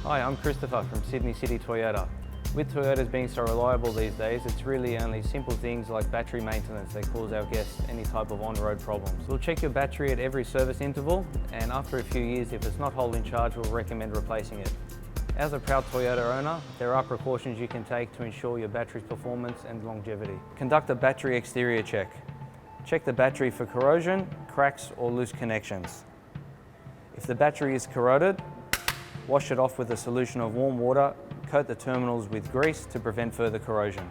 Hi, I'm Christopher from Sydney City Toyota. With Toyotas being so reliable these days, it's really only simple things like battery maintenance that cause our guests any type of on-road problems. We'll check your battery at every service interval, and after a few years, if it's not holding charge, we'll recommend replacing it. As a proud Toyota owner, there are precautions you can take to ensure your battery's performance and longevity. Conduct a battery exterior check. Check the battery for corrosion, cracks or loose connections. If the battery is corroded, wash it off with a solution of warm water, coat the terminals with grease to prevent further corrosion.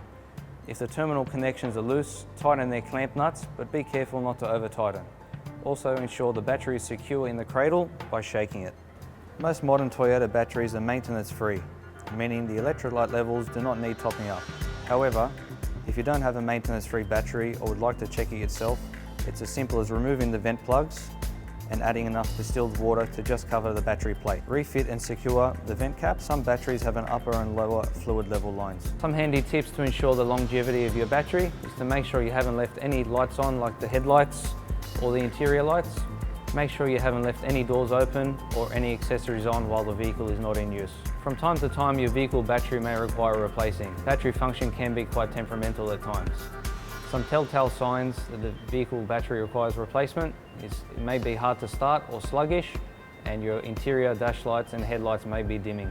If the terminal connections are loose, tighten their clamp nuts, but be careful not to over tighten. Also ensure the battery is secure in the cradle by shaking it. Most modern Toyota batteries are maintenance free, meaning the electrolyte levels do not need topping up. However, if you don't have a maintenance free battery or would like to check it yourself, it's as simple as removing the vent plugs and adding enough distilled water to just cover the battery plate. Refit and secure the vent cap. Some batteries have an upper and lower fluid level lines. Some handy tips to ensure the longevity of your battery is to make sure you haven't left any lights on, like the headlights or the interior lights. Make sure you haven't left any doors open or any accessories on while the vehicle is not in use. From time to time, your vehicle battery may require replacing. Battery function can be quite temperamental at times. Some telltale signs that the vehicle battery requires replacement is it may be hard to start or sluggish, and your interior dash lights and headlights may be dimming.